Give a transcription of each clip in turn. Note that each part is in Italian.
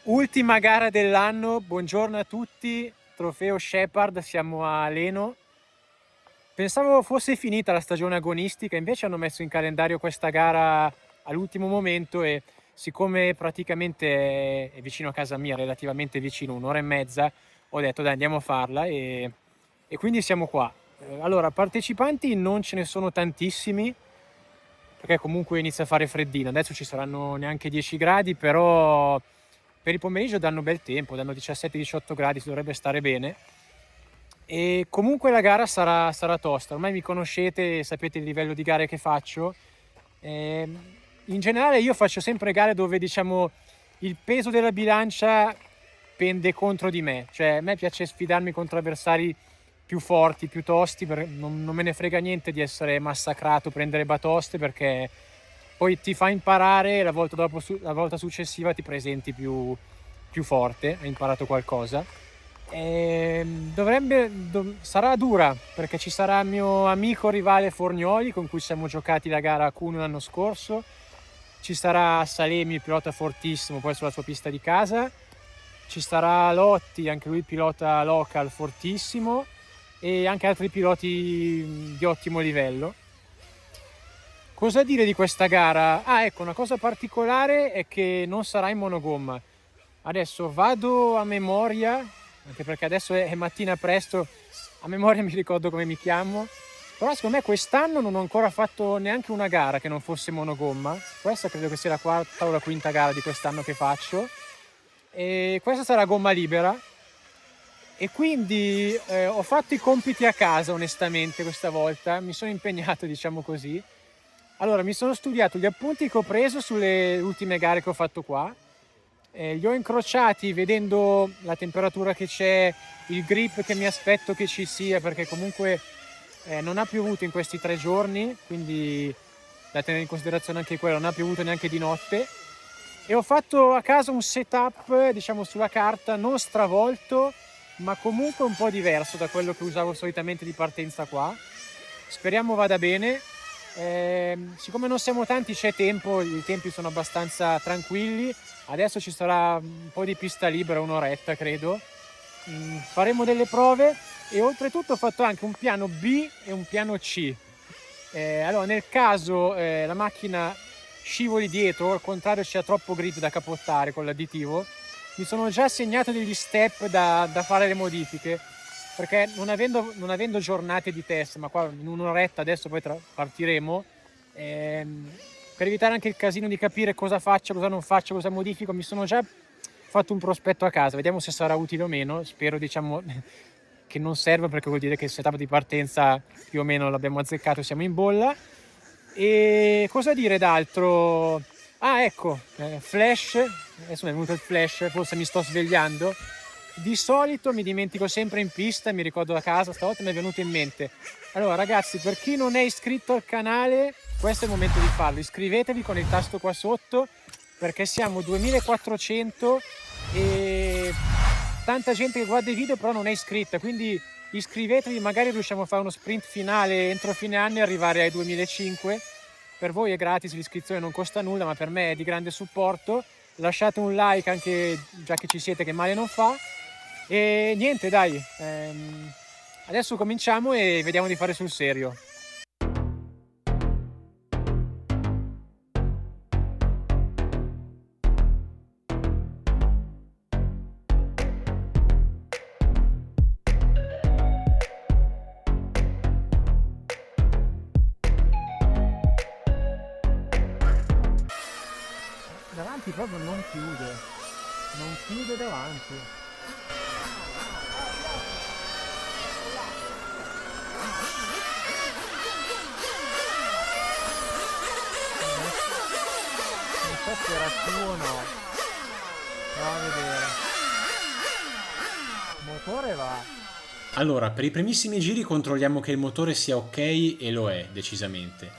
Ultima gara dell'anno, buongiorno a tutti, trofeo Shepard, siamo a Leno. Pensavo fosse finita la stagione agonistica, invece hanno messo in calendario questa gara all'ultimo momento e siccome praticamente è vicino a casa mia, relativamente vicino, un'ora e mezza, ho detto dai andiamo a farla e quindi siamo qua. Allora, partecipanti non ce ne sono tantissimi, perché comunque inizia a fare freddino, adesso ci saranno neanche 10 gradi, però per il pomeriggio danno bel tempo, danno 17-18 gradi, si dovrebbe stare bene. E comunque la gara sarà tosta, ormai mi conoscete e sapete il livello di gare che faccio. In generale io faccio sempre gare dove diciamo il peso della bilancia pende contro di me, cioè a me piace sfidarmi contro avversari più forti, più tosti, non me ne frega niente di essere massacrato, prendere batoste, perché poi ti fa imparare e la volta successiva ti presenti più forte, hai imparato qualcosa. Sarà dura perché ci sarà il mio amico rivale Forgnoli con cui siamo giocati la gara a Cuneo l'anno scorso, ci sarà Salemi, pilota fortissimo, poi sulla sua pista di casa, ci sarà Lotti, anche lui pilota local fortissimo, e anche altri piloti di ottimo livello. Cosa dire di questa gara? Ah, ecco, una cosa particolare è che non sarà in monogomma. Adesso vado a memoria, anche perché adesso è mattina presto, a memoria mi ricordo come mi chiamo, però secondo me quest'anno non ho ancora fatto neanche una gara che non fosse monogomma. Questa credo che sia la quarta o la quinta gara di quest'anno che faccio, e questa sarà gomma libera. E quindi ho fatto i compiti a casa, onestamente, questa volta. Mi sono impegnato, diciamo così. Allora, mi sono studiato gli appunti che ho preso sulle ultime gare che ho fatto qua. Li ho incrociati vedendo la temperatura che c'è, il grip che mi aspetto che ci sia, perché comunque non ha piovuto in questi 3 giorni, quindi da tenere in considerazione anche quello, non ha piovuto neanche di notte. E ho fatto a casa un setup, diciamo sulla carta, non stravolto, ma comunque un po' diverso da quello che usavo solitamente di partenza qua. Speriamo vada bene. Siccome non siamo tanti c'è tempo, i tempi sono abbastanza tranquilli. Adesso ci sarà un po' di pista libera, un'oretta credo. Faremo delle prove e oltretutto ho fatto anche un piano B e un piano C. Allora, nel caso la macchina scivoli dietro, al contrario c'è troppo grid da capottare con l'additivo, mi sono già segnato degli step da fare le modifiche, perché non avendo giornate di test, ma qua in un'oretta adesso poi partiremo, per evitare anche il casino di capire cosa faccio, cosa non faccio, cosa modifico, mi sono già fatto un prospetto a casa, vediamo se sarà utile o meno. Spero, diciamo, che non serva, perché vuol dire che il setup di partenza più o meno l'abbiamo azzeccato, siamo in bolla. E cosa dire d'altro? Ah, ecco, flash, adesso mi è venuto il flash, forse mi sto svegliando. Di solito mi dimentico sempre in pista, mi ricordo da casa, stavolta mi è venuto in mente. Allora ragazzi, per chi non è iscritto al canale, questo è il momento di farlo, iscrivetevi con il tasto qua sotto, perché siamo 2400 e tanta gente che guarda i video però non è iscritta, quindi iscrivetevi, magari riusciamo a fare uno sprint finale entro fine anno e arrivare ai 2005. Per voi è gratis, l'iscrizione non costa nulla, ma per me è di grande supporto. Lasciate un like anche già che ci siete, che male non fa. E niente, dai, adesso cominciamo e vediamo di fare sul serio. Davanti proprio non chiude davanti. Non so se era tu o no. Andiamo a vedere. Il motore va. Allora, per i primissimi giri controlliamo che il motore sia ok e lo è, decisamente.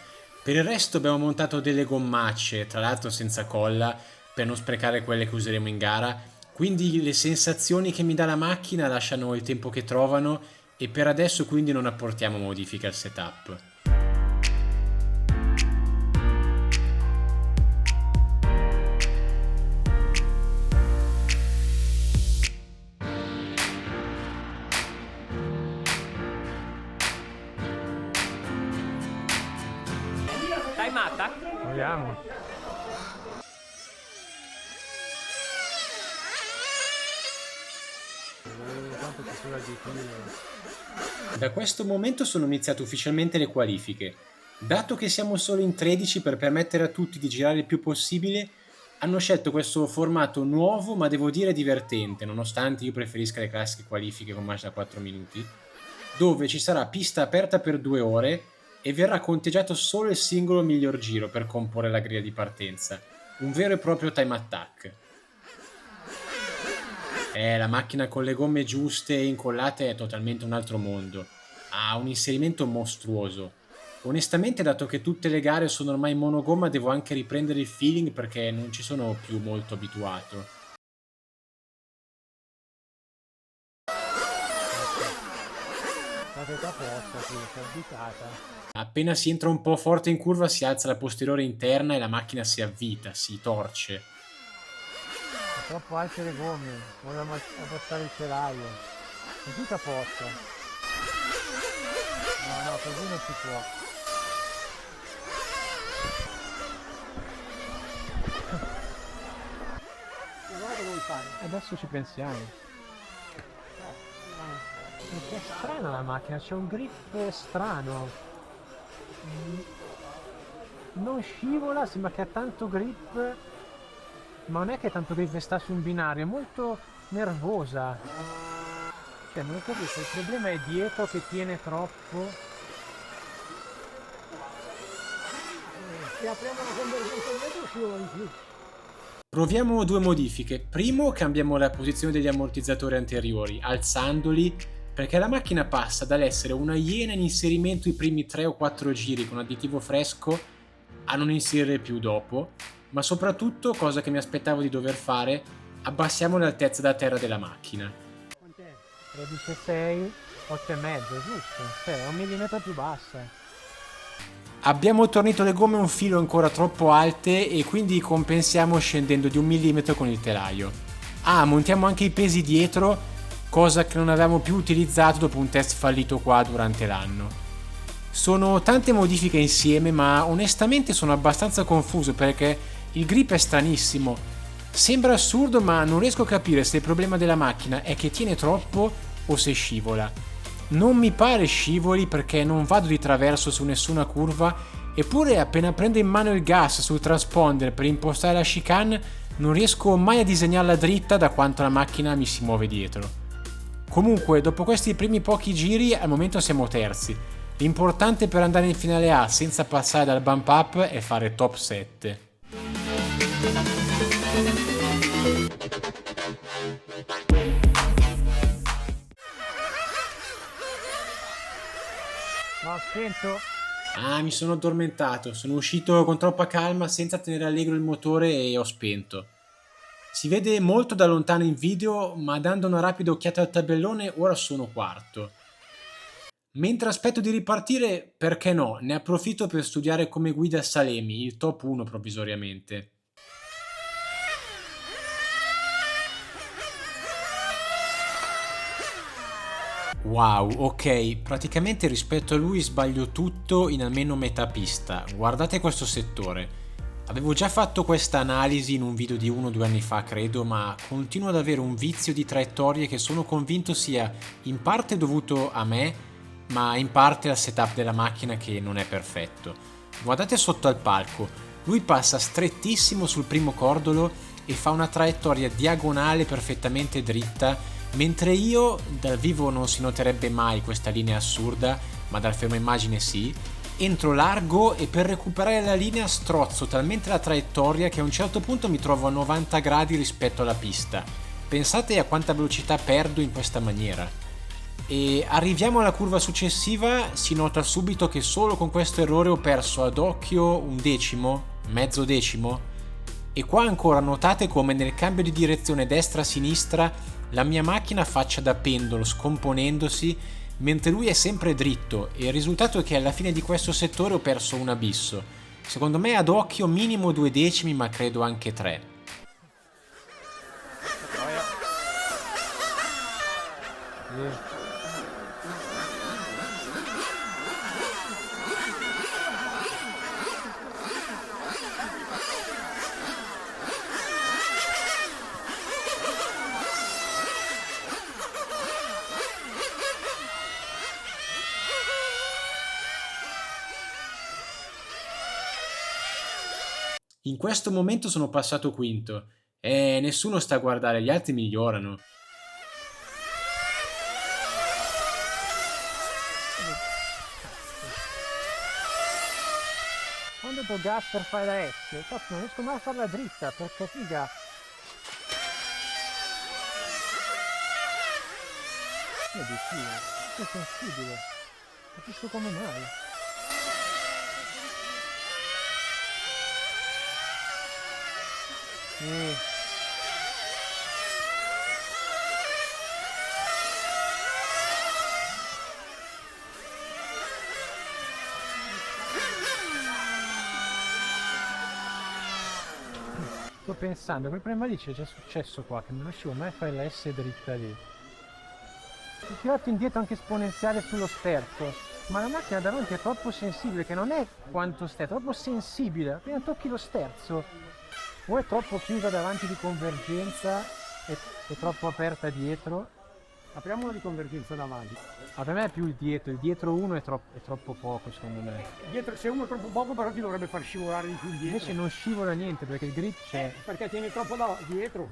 Per il resto abbiamo montato delle gommacce, tra l'altro senza colla, per non sprecare quelle che useremo in gara, quindi le sensazioni che mi dà la macchina lasciano il tempo che trovano e per adesso quindi non apportiamo modifiche al setup. Vediamo. Quanto ci sono Da questo momento sono iniziate ufficialmente le qualifiche. Dato che siamo solo in 13 per permettere a tutti di girare il più possibile, hanno scelto questo formato nuovo ma devo dire divertente, nonostante io preferisca le classiche qualifiche con match da 4 minuti, dove ci sarà pista aperta per 2 ore e verrà conteggiato solo il singolo miglior giro per comporre la griglia di partenza. Un vero e proprio time attack. La macchina con le gomme giuste e incollate è totalmente un altro mondo. Ha un inserimento mostruoso. Onestamente, dato che tutte le gare sono ormai monogomma, devo anche riprendere il feeling perché non ci sono più molto abituato. La testa posta, qui, si è abitata. Appena si entra un po' forte in curva si alza la posteriore interna e la macchina si avvita, si torce. Troppo alte le gomme, vogliamo abbassare il telaio. È tutta posta. No, così non si può. Guarda come fare. Adesso ci pensiamo. Perché è strana la macchina, c'è un grip strano. Non scivola, sembra che ha tanto grip. Ma non è che tanto grip sta su un binario, è molto nervosa. Cioè, non capisco, il problema è dietro che tiene troppo. Se apriamo la convergenza dietro scivola di più. Proviamo 2 modifiche. Primo, cambiamo la posizione degli ammortizzatori anteriori, alzandoli, perché la macchina passa dall'essere una iena in inserimento i primi 3 o 4 giri con additivo fresco a non inserire più dopo, ma soprattutto, cosa che mi aspettavo di dover fare, abbassiamo l'altezza da terra della macchina. Quant'è? 13,6, 8,5, giusto? Cioè, è 1 millimetro più bassa. Abbiamo tornito le gomme un filo ancora troppo alte e quindi compensiamo scendendo di 1 millimetro con il telaio. Montiamo anche i pesi dietro, cosa che non avevamo più utilizzato dopo un test fallito qua durante l'anno. Sono tante modifiche insieme, ma onestamente sono abbastanza confuso perché il grip è stranissimo. Sembra assurdo, ma non riesco a capire se il problema della macchina è che tiene troppo o se scivola. Non mi pare scivoli perché non vado di traverso su nessuna curva, eppure appena prendo in mano il gas sul transponder per impostare la chicane non riesco mai a disegnarla dritta da quanto la macchina mi si muove dietro. Comunque, dopo questi primi pochi giri, al momento siamo terzi. L'importante per andare in finale A senza passare dal bump up è fare top 7. Ma ho spento? Mi sono addormentato, sono uscito con troppa calma senza tenere allegro il motore e ho spento. Si vede molto da lontano in video, ma dando una rapida occhiata al tabellone ora sono quarto. Mentre aspetto di ripartire, perché no, ne approfitto per studiare come guida Salemi, il top 1 provvisoriamente. Wow, ok, praticamente rispetto a lui sbaglio tutto in almeno metà pista. Guardate questo settore. Avevo già fatto questa analisi in un video di 1 o 2 anni fa, credo, ma continuo ad avere un vizio di traiettorie che sono convinto sia in parte dovuto a me, ma in parte al setup della macchina che non è perfetto. Guardate sotto al palco, lui passa strettissimo sul primo cordolo e fa una traiettoria diagonale perfettamente dritta, mentre io dal vivo non si noterebbe mai questa linea assurda, ma dal fermo immagine sì. Entro largo e per recuperare la linea strozzo talmente la traiettoria che a un certo punto mi trovo a 90 gradi rispetto alla pista. Pensate a quanta velocità perdo in questa maniera. E arriviamo alla curva successiva, si nota subito che solo con questo errore ho perso ad occhio un decimo, mezzo decimo. E qua ancora notate come nel cambio di direzione destra-sinistra la mia macchina faccia da pendolo scomponendosi, mentre lui è sempre dritto, e il risultato è che alla fine di questo settore ho perso un abisso. Secondo me ad occhio minimo 2 decimi, ma credo anche 3. In questo momento sono passato quinto e nessuno sta a guardare, gli altri migliorano. Quando do gas per fare la S, cazzo, non riesco mai a farla dritta, perché figa. Vedi, sì, è sensibile. Capisco come mai. Sì. Sto pensando, quel problema lì c'è già successo qua, che non riuscivo mai a fare la S dritta lì. Ho tirato indietro anche esponenziale sullo sterzo, ma la macchina davanti è troppo sensibile, che non è quanto sterzo, è troppo sensibile. Appena tocchi lo sterzo, o è troppo chiusa davanti di convergenza e troppo aperta dietro. Apriamo di convergenza davanti. Ma per me è più il dietro 1 è troppo poco secondo me. Dietro, se uno è troppo poco però ti dovrebbe far scivolare di più indietro. Invece non scivola niente perché il grip c'è. Perché tiene troppo dietro.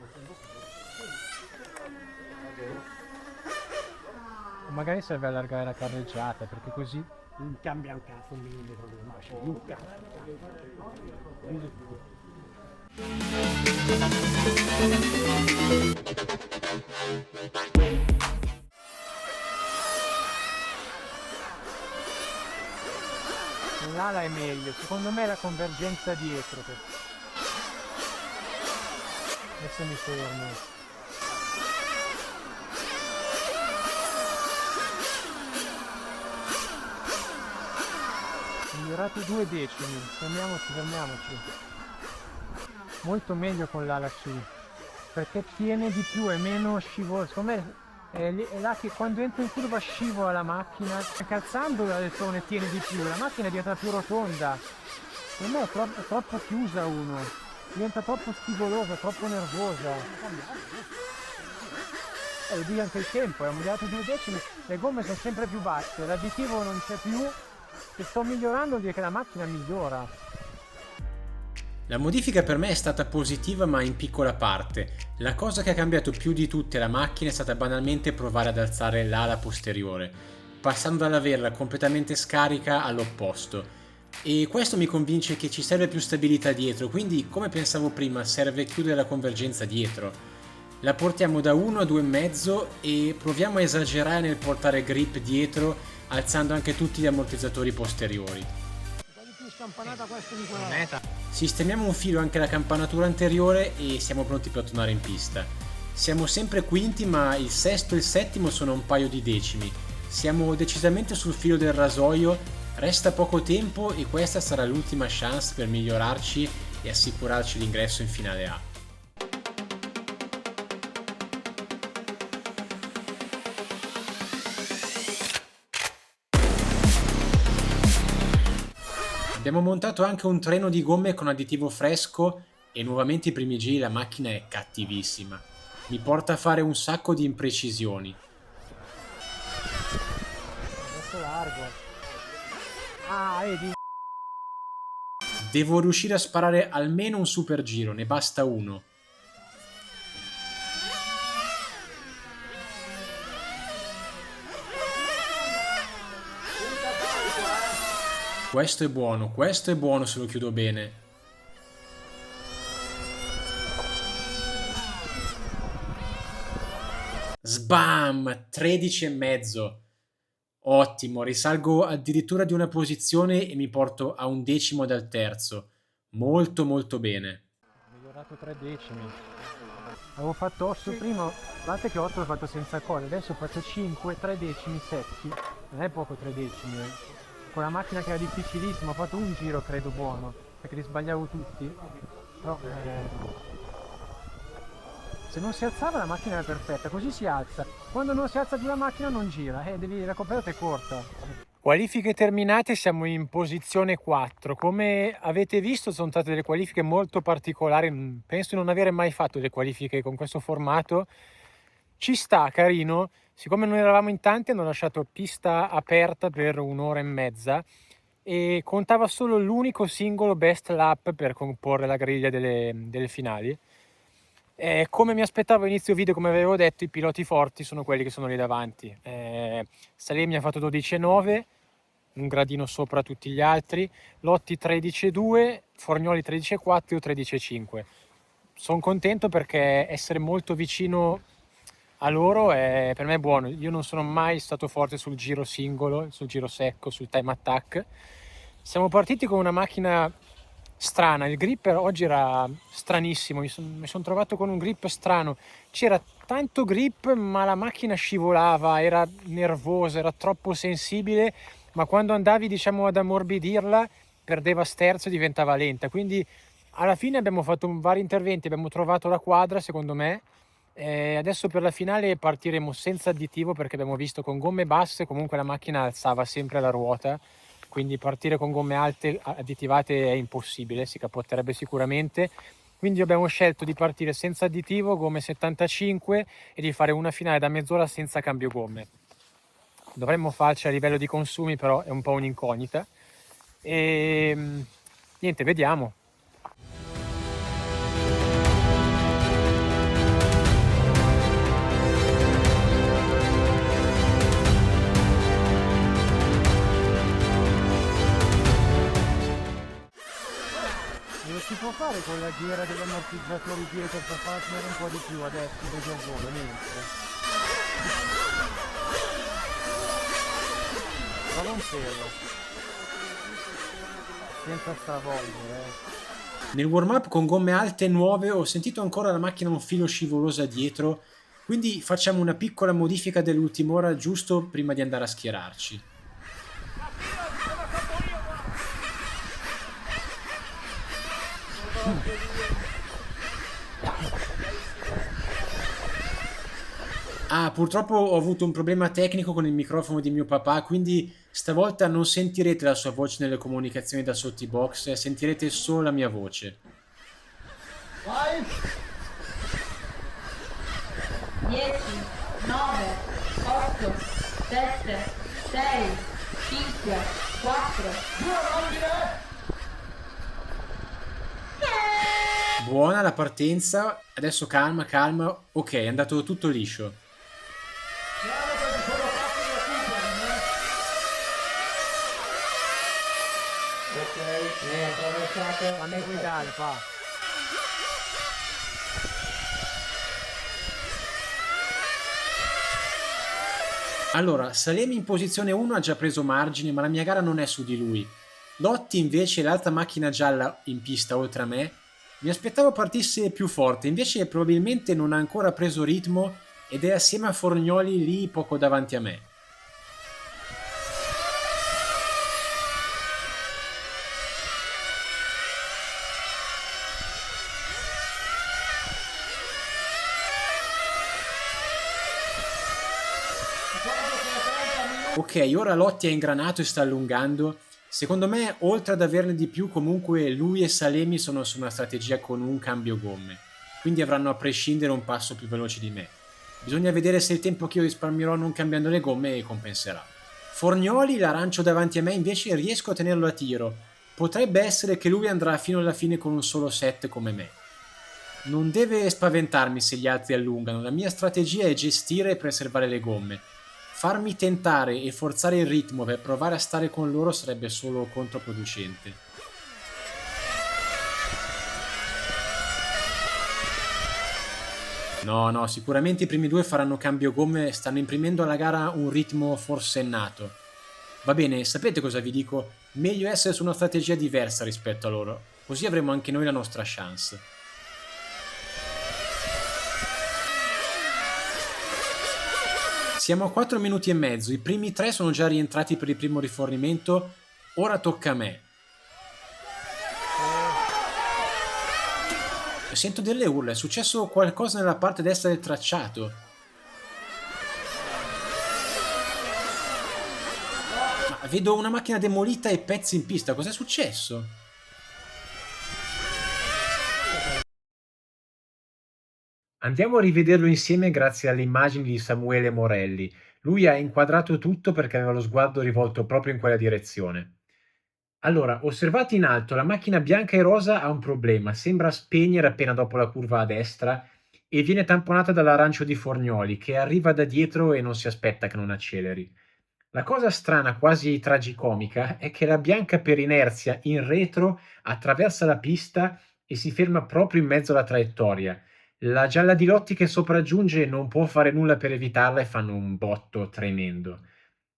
O magari serve allargare la carreggiata perché così. Non cambia un cazzo, un millimetro di marcia. Un cazzo. L'ala è meglio, secondo me è la convergenza dietro. Adesso mi fermo. Migliorato 2 decimi, fermiamoci. Molto meglio con l'ala su, perché tiene di più, è meno scivolo. Secondo me è là che quando entro in curva scivola la macchina, calzando l'alettone tiene di più, la macchina diventa più rotonda. Per me è troppo chiusa uno, diventa troppo scivolosa, troppo nervosa. Lo dico anche il tempo, è migliorato 2 decimi, le gomme sono sempre più basse, l'additivo non c'è più, e sto migliorando, vuol dire che la macchina migliora. La modifica per me è stata positiva ma in piccola parte. La cosa che ha cambiato più di tutte la macchina è stata banalmente provare ad alzare l'ala posteriore, passando dall'averla completamente scarica all'opposto. E questo mi convince che ci serve più stabilità dietro, quindi come pensavo prima serve chiudere la convergenza dietro. La portiamo da 1 a 2,5 e proviamo a esagerare nel portare grip dietro, alzando anche tutti gli ammortizzatori posteriori. Più scampanata questa di quella. Sistemiamo un filo anche alla campanatura anteriore e siamo pronti per tornare in pista. Siamo sempre quinti, ma il sesto e il settimo sono un paio di decimi. Siamo decisamente sul filo del rasoio, resta poco tempo e questa sarà l'ultima chance per migliorarci e assicurarci l'ingresso in finale A. Abbiamo montato anche un treno di gomme con additivo fresco e nuovamente i primi giri la macchina è cattivissima. Mi porta a fare un sacco di imprecisioni. Adesso largo. Ah, vedi? Devo riuscire a sparare almeno un super giro, ne basta uno. Questo è buono se lo chiudo bene. Sbam! 13,5. Ottimo, risalgo addirittura di una posizione e mi porto a un decimo dal terzo. Molto molto bene. Ho migliorato 3 decimi. Avevo fatto 8 prima, guardate che 8 l'ho fatto senza colla, adesso faccio 5, 3 decimi secchi. Non è poco 3 decimi. Con la macchina che era difficilissima, ho fatto un giro credo buono, perché li sbagliavo tutti. Però se non si alzava la macchina era perfetta, così si alza. Quando non si alza più la macchina non gira, la coperta è corta. Qualifiche terminate, siamo in posizione 4. Come avete visto sono state delle qualifiche molto particolari, penso di non avere mai fatto delle qualifiche con questo formato. Ci sta, carino. Siccome noi eravamo in tanti hanno lasciato pista aperta per un'ora e mezza e contava solo l'unico singolo best lap per comporre la griglia delle finali. Come mi aspettavo a inizio video, come avevo detto, i piloti forti sono quelli che sono lì davanti. Salemi ha fatto 12,9, un gradino sopra tutti gli altri, Lotti 13,2, Forgnoli 13,4 o 13,5. Sono contento perché essere molto vicino a loro per me è buono. Io non sono mai stato forte sul giro singolo, sul giro secco, sul time attack. Siamo partiti con una macchina strana, il gripper oggi era stranissimo, mi son trovato con un grip strano, c'era tanto grip ma la macchina scivolava, era nervosa, era troppo sensibile, ma quando andavi diciamo ad ammorbidirla perdeva sterzo e diventava lenta, quindi alla fine abbiamo fatto vari interventi, abbiamo trovato la quadra secondo me. Adesso per la finale partiremo senza additivo perché abbiamo visto con gomme basse comunque la macchina alzava sempre la ruota, quindi partire con gomme alte additivate è impossibile, si capotterebbe sicuramente. Quindi abbiamo scelto di partire senza additivo, gomme 75 e di fare una finale da mezz'ora senza cambio gomme. Dovremmo farci a livello di consumi, però è un po' un'incognita. E niente, vediamo. Lo si può fare con la ghiera degli ammortizzatori dietro per far tenere un po' di più adesso vedo il volo, mentre prova un pelo senza stravolgere. Nel warm-up con gomme alte nuove ho sentito ancora la macchina un filo scivolosa dietro, quindi facciamo una piccola modifica dell'ultima ora giusto prima di andare a schierarci. Ah, purtroppo ho avuto un problema tecnico con il microfono di mio papà, quindi stavolta non sentirete la sua voce nelle comunicazioni da sotto i box, sentirete solo la mia voce. Vai! 10, 9, 8, 7, 6, 5, 4, 2, Buona la partenza, adesso calma, calma, ok, è andato tutto liscio. Attraversate, a me guidare, fa. Allora, Salemi in posizione 1 ha già preso margine, ma la mia gara non è su di lui. Lotti invece, l'altra macchina gialla in pista oltre a me, mi aspettavo partisse più forte, invece probabilmente non ha ancora preso ritmo ed è assieme a Forgnoli lì poco davanti a me. Ok, ora Lotti è ingranato e sta allungando. Secondo me, oltre ad averne di più, comunque lui e Salemi sono su una strategia con un cambio gomme, quindi avranno a prescindere un passo più veloce di me. Bisogna vedere se il tempo che io risparmierò non cambiando le gomme compenserà. Forgnoli, l'arancio davanti a me, invece riesco a tenerlo a tiro. Potrebbe essere che lui andrà fino alla fine con un solo set come me. Non deve spaventarmi se gli altri allungano, la mia strategia è gestire e preservare le gomme. Farmi tentare e forzare il ritmo per provare a stare con loro sarebbe solo controproducente. No, sicuramente i primi due faranno cambio gomme, stanno imprimendo alla gara un ritmo forsennato. Va bene, sapete cosa vi dico? Meglio essere su una strategia diversa rispetto a loro, così avremo anche noi la nostra chance. Siamo a 4 minuti e mezzo, i primi 3 sono già rientrati per il primo rifornimento, ora tocca a me. Sento delle urla, è successo qualcosa nella parte destra del tracciato. Ma vedo una macchina demolita e pezzi in pista, cos'è successo? Andiamo a rivederlo insieme grazie alle immagini di Samuele Morelli. Lui ha inquadrato tutto perché aveva lo sguardo rivolto proprio in quella direzione. Allora, osservati in alto, la macchina bianca e rosa ha un problema, sembra spegnere appena dopo la curva a destra e viene tamponata dall'arancio di Forgnoli che arriva da dietro e non si aspetta che non acceleri. La cosa strana, quasi tragicomica, è che la bianca per inerzia in retro attraversa la pista e si ferma proprio in mezzo alla traiettoria. La gialla di Lotti che sopraggiunge non può fare nulla per evitarla e fanno un botto tremendo.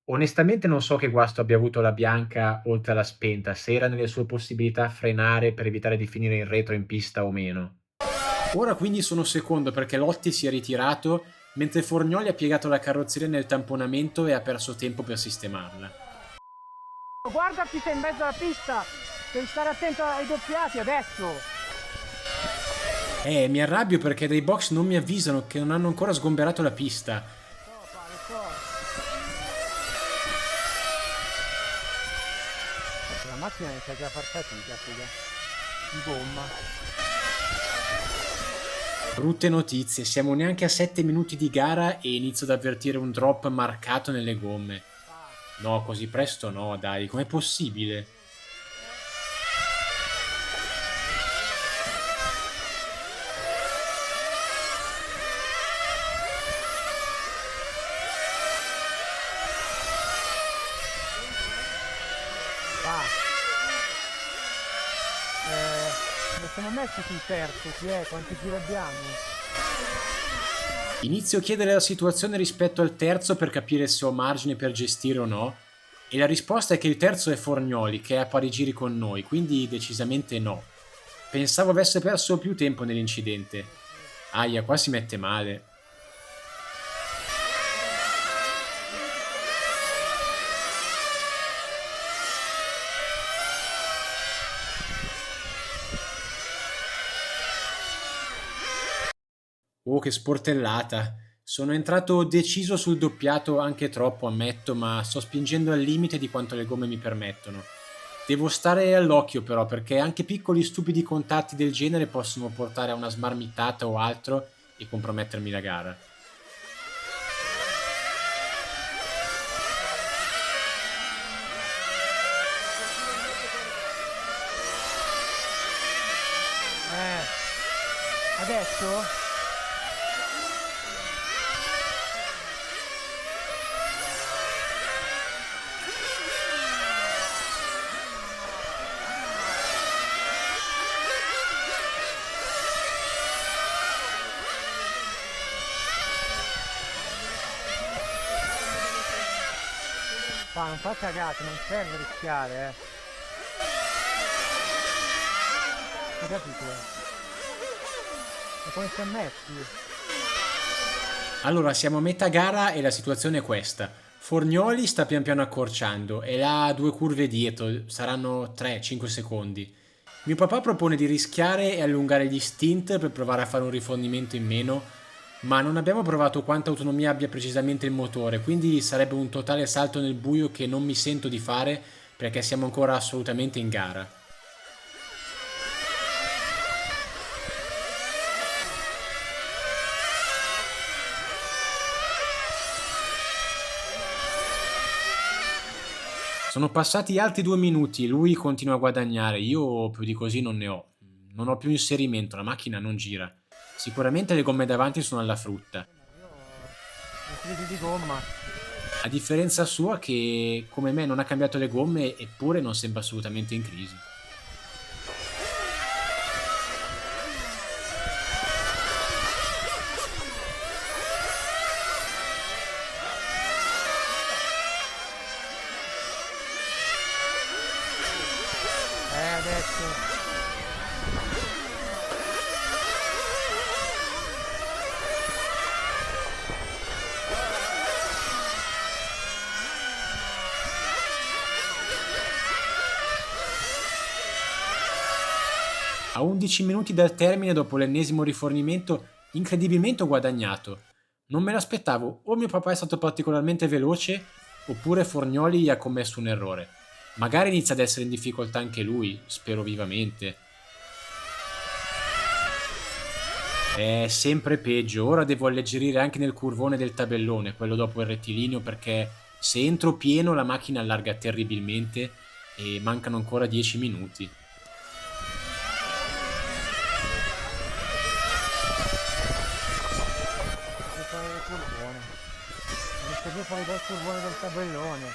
Onestamente non so che guasto abbia avuto la bianca oltre alla spenta, se era nelle sue possibilità frenare per evitare di finire in retro in pista o meno. Ora quindi sono secondo perché Lotti si è ritirato, mentre Forgnoli ha piegato la carrozzeria nel tamponamento e ha perso tempo per sistemarla. Guarda chi sei in mezzo alla pista, devi stare attento ai doppiati adesso. Mi arrabbio perché dai box non mi avvisano che non hanno ancora sgomberato la pista. La macchina inizia già a far fatica, figa. Di gomma. Brutte notizie, siamo neanche a 7 minuti di gara e inizio ad avvertire un drop marcato nelle gomme. No, così presto no, dai, com'è possibile? Va. Lo siamo messi sul terzo, chi è? Quanti giri abbiamo? Inizio a chiedere la situazione rispetto al terzo per capire se ho margine per gestire o no, e la risposta è che il terzo è Forgnoli, che è a pari giri con noi, quindi decisamente no. Pensavo avesse perso più tempo nell'incidente. Aia, qua si mette male. Oh, che sportellata. Sono entrato deciso sul doppiato anche troppo, ammetto, ma sto spingendo al limite di quanto le gomme mi permettono. Devo stare all'occhio però, perché anche piccoli stupidi contatti del genere possono portare a una smarmittata o altro e compromettermi la gara. Adesso? Non fa cagate, non serve rischiare, Hai capito? E come si è messi? Allora, siamo a metà gara e la situazione è questa. Forgnoli sta pian piano accorciando e là 2 curve dietro, saranno 3-5 secondi. Mio papà propone di rischiare e allungare gli stint per provare a fare un rifornimento in meno, ma non abbiamo provato quanta autonomia abbia precisamente il motore, quindi sarebbe un totale salto nel buio che non mi sento di fare perché siamo ancora assolutamente in gara. Sono passati altri 2 minuti, lui continua a guadagnare, io più di così non ne ho. Non ho più inserimento, la macchina non gira. Sicuramente le gomme davanti sono alla frutta. Utilizzi di gomma. A differenza sua che, come me, non ha cambiato le gomme eppure non sembra assolutamente in crisi. Adesso. A 11 minuti dal termine, dopo l'ennesimo rifornimento, incredibilmente ho guadagnato. Non me l'aspettavo, o mio papà è stato particolarmente veloce, oppure Forgnoli ha commesso un errore. Magari inizia ad essere in difficoltà anche lui, spero vivamente. È sempre peggio, ora devo alleggerire anche nel curvone del tabellone, quello dopo il rettilineo, perché se entro pieno la macchina allarga terribilmente e mancano ancora 10 minuti. Devo fare il curvone. Devo fare il curvone del tabellone.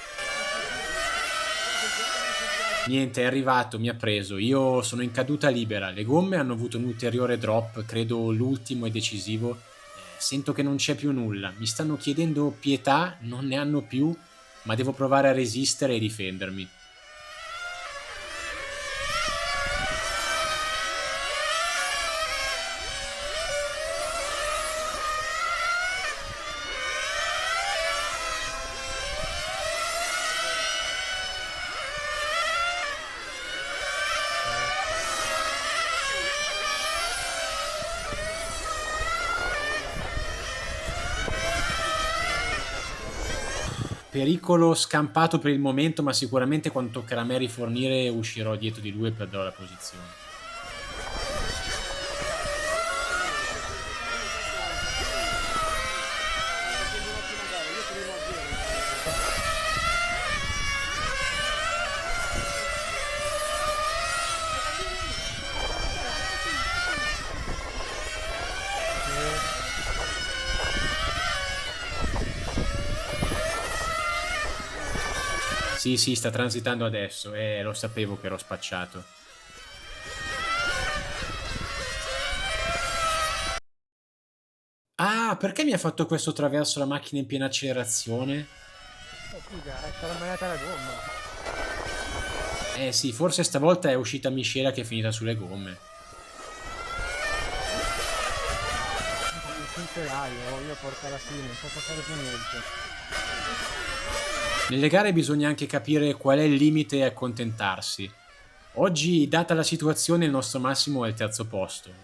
Niente, è arrivato, mi ha preso. Io sono in caduta libera. Le gomme hanno avuto un ulteriore drop, credo l'ultimo e decisivo. Sento che non c'è più nulla. Mi stanno chiedendo pietà, non ne hanno più, ma devo provare a resistere e difendermi. Pericolo scampato per il momento, ma sicuramente quando toccherà a me rifornire uscirò dietro di lui e perderò la posizione. Sì, sta transitando adesso, lo sapevo che ero spacciato. Ah, perché mi ha fatto questo traverso la macchina in piena accelerazione? Figa, è stata mangiata la gomma. Sì, forse stavolta è uscita miscela che è finita sulle gomme. Il sinceraio, io porto alla fine, non posso fare più niente. Nelle gare bisogna anche capire qual è il limite e accontentarsi. Oggi, data la situazione, il nostro massimo è il terzo posto.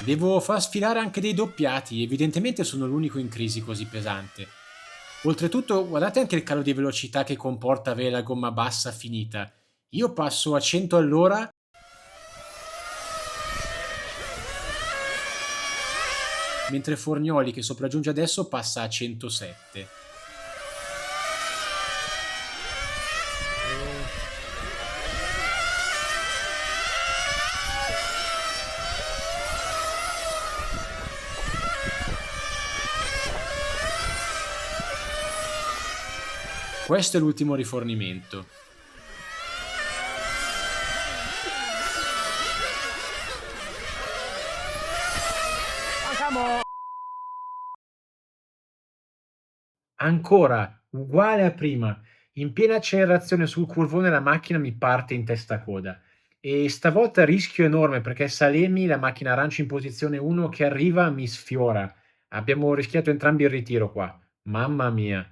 Devo far sfilare anche dei doppiati, evidentemente sono l'unico in crisi così pesante. Oltretutto, guardate anche il calo di velocità che comporta avere la gomma bassa finita. Io passo a 100 all'ora, mentre Forgnoli, che sopraggiunge adesso, passa a 107. Questo è l'ultimo rifornimento. Mancamo! Ancora, uguale a prima. In piena accelerazione sul curvone la macchina mi parte in testa coda. E stavolta rischio enorme perché Salemi, la macchina arancia in posizione 1 che arriva, mi sfiora. Abbiamo rischiato entrambi il ritiro qua. Mamma mia.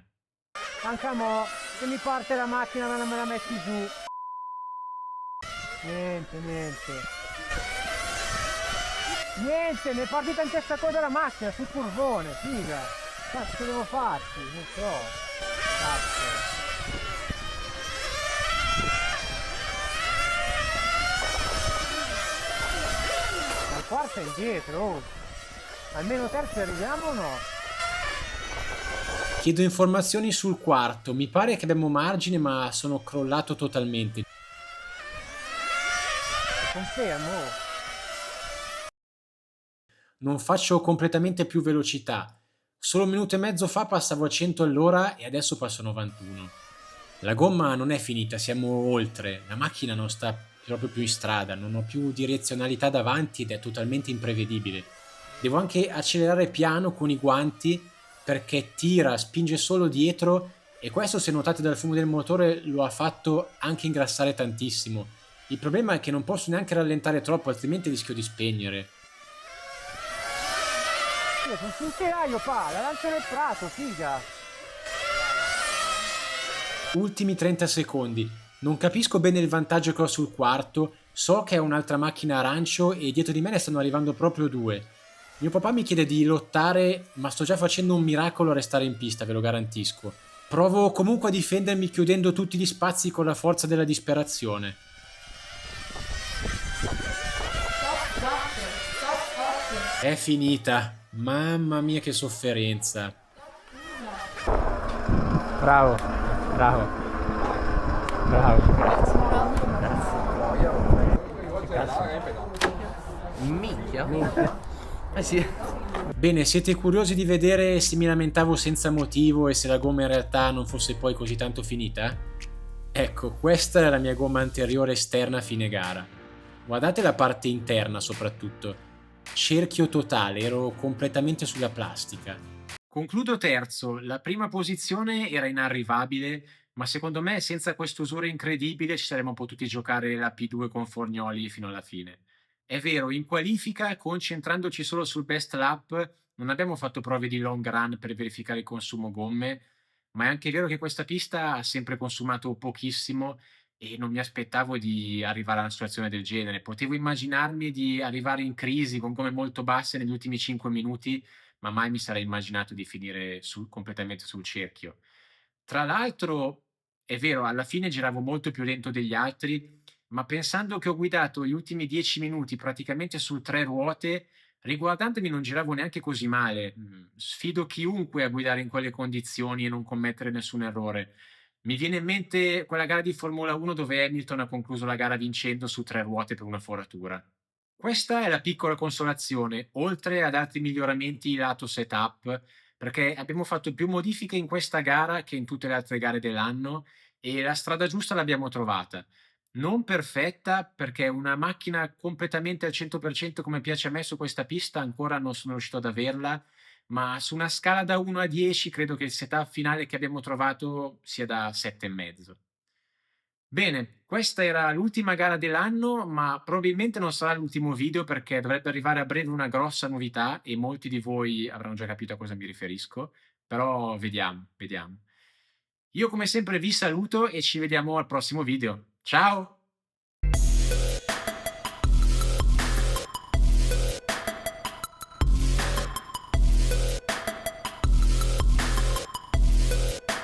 Mancamo! Se mi parte la macchina me la metti giù. Niente. Niente, mi è partita in testa coda la macchina sul curvone, figa. Cazzo devo farci? Non so. Cazzo. Ma il quarto è indietro, oh. Almeno terzo arriviamo o no? Chiedo informazioni sul quarto, mi pare che abbiamo margine ma sono crollato totalmente. Confermo. Non faccio completamente più velocità. Solo un minuto e mezzo fa passavo a 100 all'ora e adesso passo a 91. La gomma non è finita, siamo oltre. La macchina non sta proprio più in strada, non ho più direzionalità davanti ed è totalmente imprevedibile. Devo anche accelerare piano con i guanti perché tira, spinge solo dietro e questo, se notate dal fumo del motore, lo ha fatto anche ingrassare tantissimo. Il problema è che non posso neanche rallentare troppo, altrimenti rischio di spegnere. Io sono sul telaio, pa, la lancio nel prato, figa. Ultimi 30 secondi. Non capisco bene il vantaggio che ho sul quarto, so che è un'altra macchina arancio e dietro di me ne stanno arrivando proprio due. Mio papà mi chiede di lottare, ma sto già facendo un miracolo a restare in pista, ve lo garantisco. Provo comunque a difendermi chiudendo tutti gli spazi con la forza della disperazione. Top 4, top 8, È finita. Mamma mia che sofferenza. Bravo, bravo, bravo, grazie. Minchia. Eh sì. Bene, siete curiosi di vedere se mi lamentavo senza motivo e se la gomma in realtà non fosse poi così tanto finita? Ecco, questa è la mia gomma anteriore esterna a fine gara. Guardate la parte interna soprattutto. Cerchio totale, ero completamente sulla plastica. Concludo terzo, la prima posizione era inarrivabile, ma secondo me senza quest'usura incredibile ci saremmo potuti giocare la P2 con Forgnoli fino alla fine. È vero, in qualifica, concentrandoci solo sul best lap, non abbiamo fatto prove di long run per verificare il consumo gomme, ma è anche vero che questa pista ha sempre consumato pochissimo e non mi aspettavo di arrivare a una situazione del genere. Potevo immaginarmi di arrivare in crisi con gomme molto basse negli ultimi 5 minuti, ma mai mi sarei immaginato di finire completamente sul cerchio. Tra l'altro, è vero, alla fine giravo molto più lento degli altri, ma pensando che ho guidato gli ultimi 10 minuti praticamente su 3 ruote, riguardandomi non giravo neanche così male. Sfido chiunque a guidare in quelle condizioni e non commettere nessun errore. Mi viene in mente quella gara di Formula 1 dove Hamilton ha concluso la gara vincendo su 3 ruote per una foratura. Questa è la piccola consolazione, oltre ad altri miglioramenti lato setup, perché abbiamo fatto più modifiche in questa gara che in tutte le altre gare dell'anno e la strada giusta l'abbiamo trovata. Non perfetta, perché una macchina completamente al 100% come piace a me su questa pista ancora non sono riuscito ad averla, ma su una scala da 1 a 10 credo che il setup finale che abbiamo trovato sia da 7,5. Bene, questa era l'ultima gara dell'anno, ma probabilmente non sarà l'ultimo video perché dovrebbe arrivare a breve una grossa novità e molti di voi avranno già capito a cosa mi riferisco, però vediamo, vediamo. Io come sempre vi saluto e ci vediamo al prossimo video. Ciao!